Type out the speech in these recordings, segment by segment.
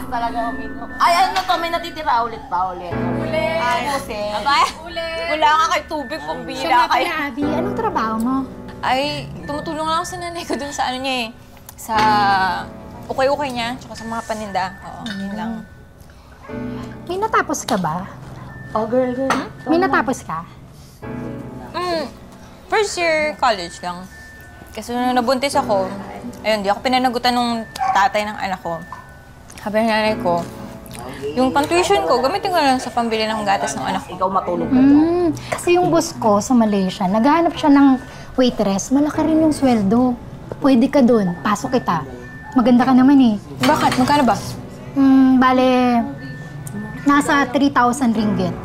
talaga uminom. Ay, ano to? May natitira ulit pa ulit. Ulit! Ay, Jose. Aba, wala ka kay tubig pang bira kay... Abby, anong trabaho mo? Ay, tumutulong lang ako sa nanay ko dun sa ano niya eh. Sa ukay-ukay niya, tsaka sa mga paninda. Oo, yun lang. May natapos ka ba? Oh, girl. May natapos ka? First year college lang. Kasi nung nabuntis ako, ayun, di ako pinanagutan nung tatay ng anak ko. Sabi ng nanay ko, yung pang-tuition ko, gamitin ko lang sa pambili ng gatas ng anak ko. Ikaw matulog ka dyan. Kasi yung boss ko sa Malaysia, naghahanap siya ng waitress. Malaki rin yung sweldo. Pwede ka dun. Pasok kita. Maganda ka naman eh. Bakit? Magkano ba? Bale, nasa 3,000 ringgit.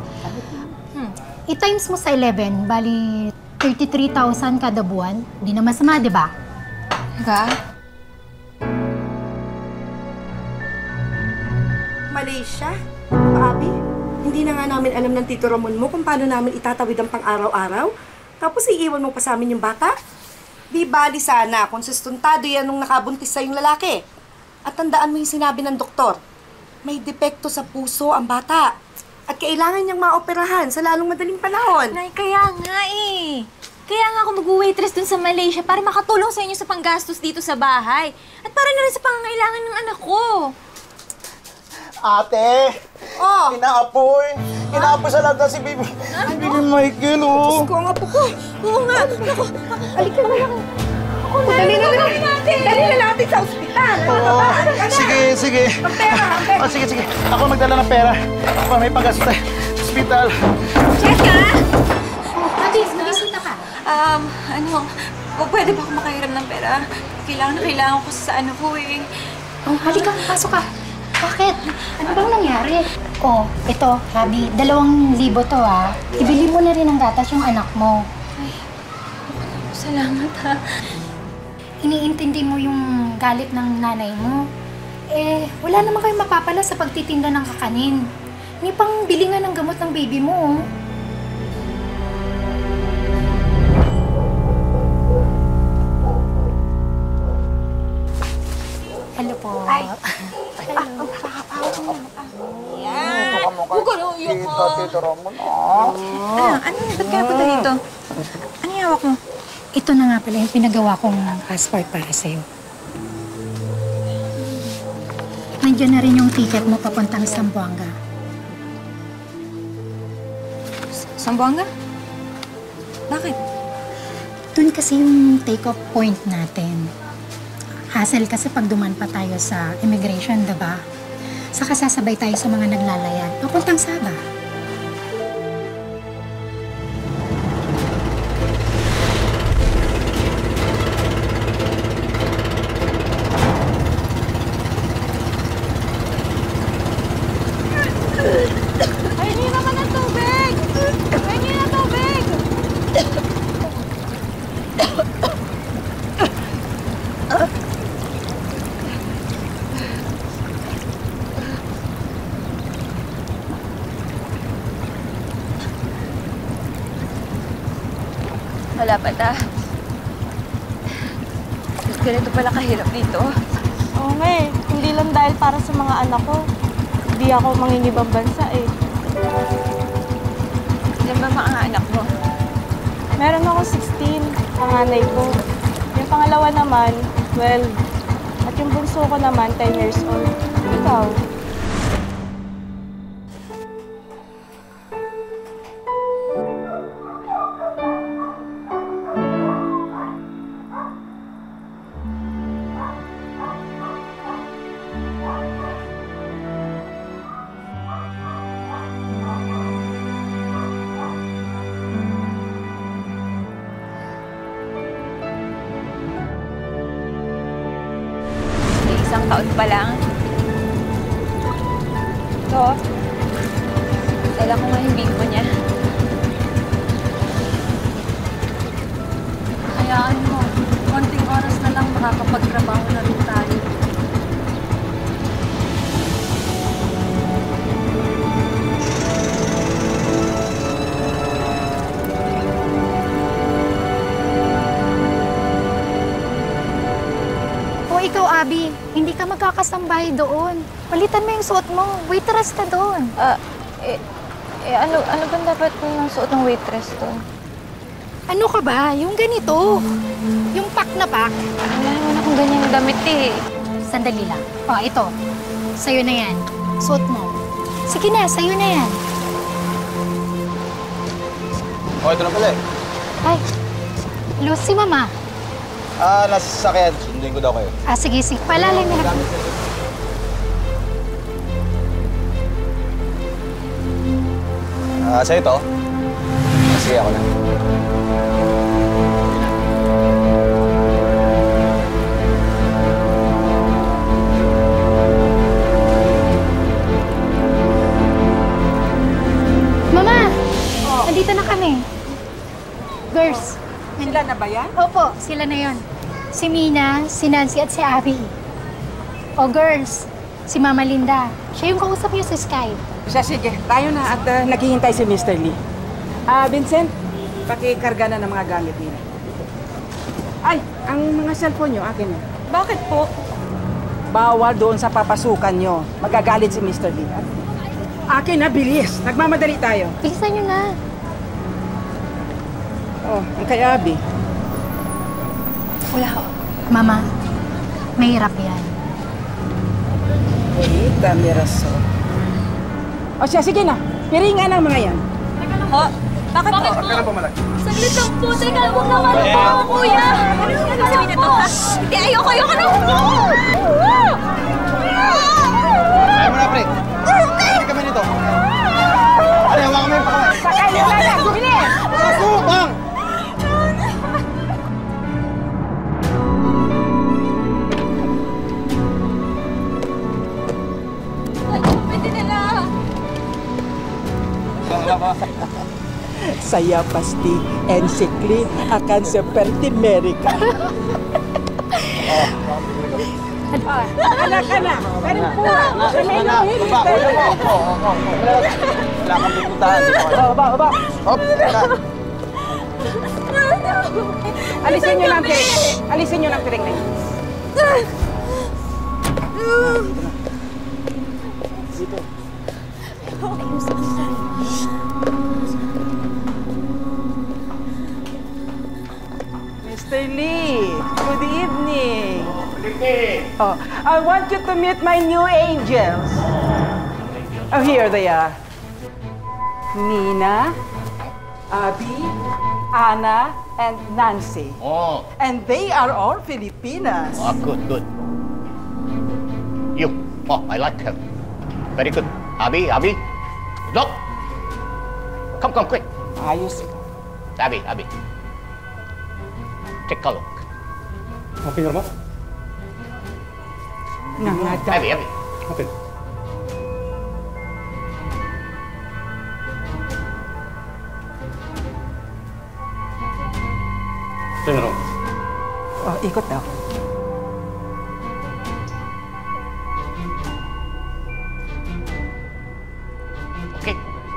I-times mo sa 11, bali 33,000 kada buwan. Di na masama, di ba? Ika? Malaysia? Abi, hindi na nga namin alam ng Tito Ramon mo kung paano namin itatawid ang pang-araw-araw. Tapos iiwan mo pa sa amin yung bata? Di bali sana kung sustuntado yan nung nakabuntis sa yung lalaki. At tandaan mo yung sinabi ng doktor, may depekto sa puso ang bata. At kailangan niyang maoperahan sa lalong madaling panahon. Nay, kaya nga eh. Kaya nga ako mag-waitress dun sa Malaysia para makatulong sa inyo sa panggastos dito sa bahay. At para na rin sa pangangailangan ng anak ko. Ate! Oh! Inaapoy! Inaapoy sa lahat si Bibi. Bibi Michael, oh! Diyos ko, ang apo ko! Oo nga! Naku! Halika na lang! Dali na natin sa ospital! Oo. Sige. Ang pera! Oh, sige. Ako magdala ng pera. Para may paggastos sa hospital. Cheka! Abby, magisita ka. Pwede ba ako makahiram ng pera? Kailangan ko sa ano ko eh. Oh, halika, pasok ka. Bakit? Ano bang nangyari? Oh, ito, Abby, 2,000 to ah. Ibili mo na rin ng gatas yung anak mo. Salamat ha. Iniintindi mo yung galit ng nanay mo. Eh, wala naman kayong mapapala sa pagtitinda ng kakanin. Hindi pang bili nga ng gamot ng baby mo, oh. Hello po. Ay. Hello. Huwag ka na uyak ka. Tito Ramon, ah. Ano? Ba't ka napunta dito? Ano yung hawak mo? Ito na nga pala yung pinagawa kong passport para sa'yo. Nandiyan na rin yung ticket mo papuntang Zamboanga. Zamboanga? Bakit? Doon kasi yung take-off point natin. Hassle kasi pag duman pa tayo sa immigration, diba? Saka sasabay tayo sa mga naglalayag. Papuntang Sabah. Wala pala. Ganito pala kahirap dito. Oo nga eh. Hindi lang dahil para sa mga anak ko. Hindi ako mangingibang bansa eh. Ilan ba mga anak mo? Meron ako 16, panganay ko. Yung pangalawa naman, 12. At yung bunso ko naman, 10 years old. Ikaw? Isang taon pa lang. Ito. Dala ko nga yung bimbo niya. Hayaan mo. Konting oras na lang makakapagtrabaho na rin tayo. O ikaw, Abby, hindi ka magkakasambay doon. Palitan mo yung suot mo. Waitress ka doon. Ano ba dapat ng suot ng waitress doon? Ano ka ba? Yung ganito. Yung pack na pack. Wala naman akong ganyang damit eh. Sandali lang. O, ito. Sa'yo na yan. Suot mo. Sige na, sa'yo na yan. Ito na pala eh. Ay, hello, si Mama. Nasa sasakyan. Sunduin ko daw kayo. Sige. Palalim mo na. Sa'yo to? Sige, ako na. Mama! Nandito na kami. Girls. Sila na ba yan? Opo, sila na yon. Si Mina, si Nancy at si Abby. O girls, si Mama Linda. Siya yung kausap niyo sa Skype. Sige, tayo na at naghihintay si Mr. Lee. Vincent, pakikarga na ng mga gamit nila. Ay, ang mga cellphone nyo, akin na. Bakit po? Bawal doon sa papasukan nyo. Magagalit si Mr. Lee. Akin na, bilis. Nagmamadali tayo. Bilisan niyo na. Oh, ang kay Abby. Wala ho. Mama, mahirap yan. Bonita, miraso. O siya, sige na. Piringan ang mga yan. Ho? Bakit po? Ka na pumalag. Saglit lang po. Teka, huwag naman po, kuya. Ano yung sasabihin nito, ha? Hindi, ayoko na. Kaya mo na, pre. Hindi kami nito. Ano, hawakan mo yung pakamay. Sakay na lang! Bilis! Ako, bang! Pwede nila. Saya pasti and sikli akan seperti mereka. Anak. Pero po, Wala kang pupuntahan. Baba. Hop, na. Alisin nyo ng tiring. Alisin nyo ng tiring na yun. Mr. Lee, good evening. Oh, I want you to meet my new angels. Oh, here they are. Nina, Abby, Anna, and Nancy. Oh, And they are all Filipinas. good. You. Oh, I like her. Very good. Abby. Look. Come, quick. Ayos. Abby. Take a look. Okay na ba? Nangada. Abby. Okay. Tingnan mo. Oh, ikot daw.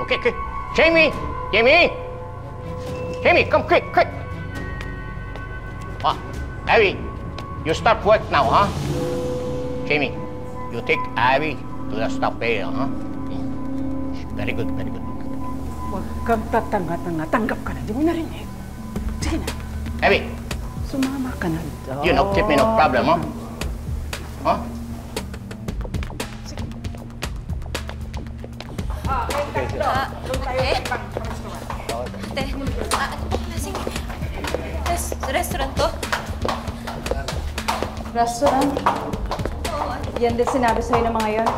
Okay. Jamie, come quick. Abby, you start work now, huh? Jamie, you take Abby to the staff area, huh? Very good. Huwag kang tatanga-tanga. Tanggap ka na. Di mo narinig. Sige na. Abby, Sumama ka na daw. you know, keep me no problem, huh? Huh? Ate, ano po klaseng restaurant to? Restaurant? Yan din sinabi sa'yo ng mga yon.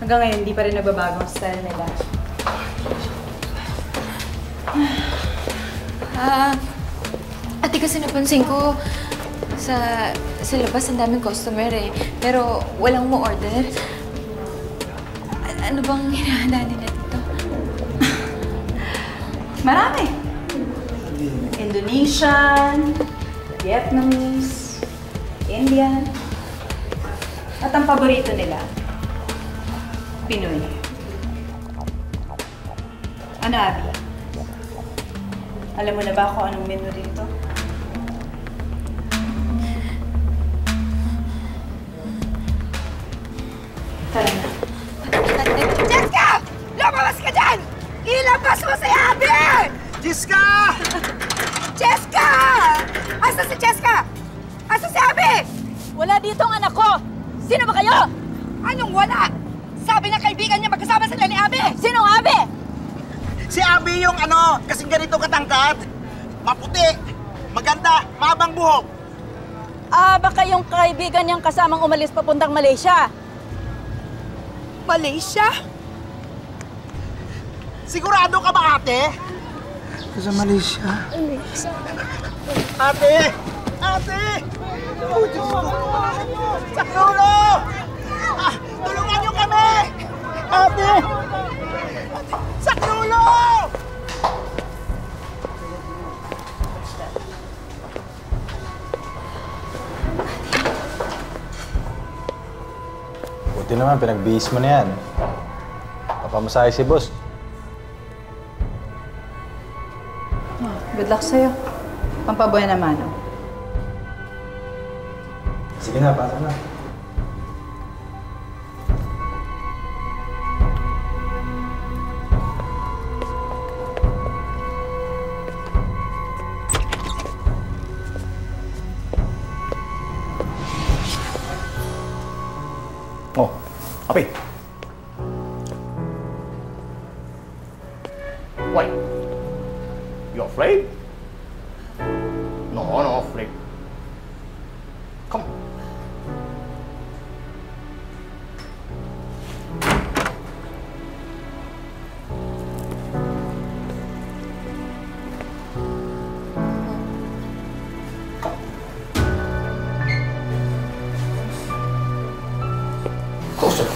Hanggang ngayon, hindi pa rin nagbabago ang style nila. Ate, kasi napansin ko sa labas ang daming customer eh. Pero walang mo order. Ano bang hinahanda nila dito? Marami. Indonesian, Vietnamese, Indian. At ang paborito nila, Pinoy. Ano, Abby? Alam mo na ba kung anong menu dito? Jessica! Cheska! Asa si Cheska? Asa si Abby? Wala dito ang anak ko! Sino ba kayo? Anong wala? Sabi ng kaibigan niya magkasama sila ni Abby! Sinong Abe? Si Abby yung kasing ganito katangkad. Maputi, maganda, mahabang buhok. Baka yung kaibigan niyang kasamang umalis papuntang Malaysia. Malaysia? Sigurado ka ba, ate? Sa Malaysia. Ate! Ate! Oh, Diyos ko! Saklulo! Tulungan niyo kami! Ate! Saklulo! Buti naman, pinagbihis mo na yan. Papamasahe si boss. Good luck sa'yo. Pampabuhay naman. Sige na, pasa na. Oh, Api. Why? You afraid? No, no afraid. Come. Closer.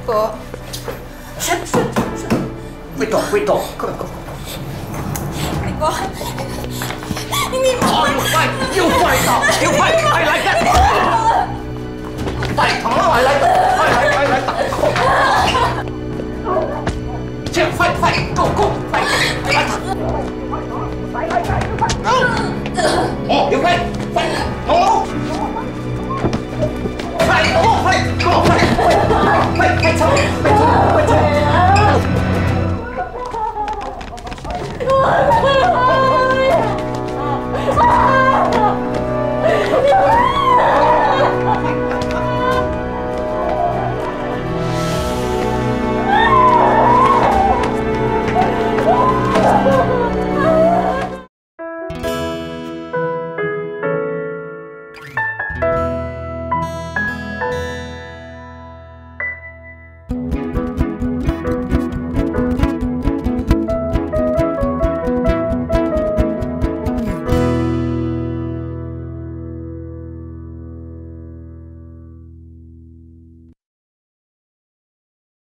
Po. Sit. Wait, come. Rico. Hindi mo. Oh, you fight! You fight! I like that! Fight! Come on, I like that! I like that! Chill, fight! Go! Fight! I like that!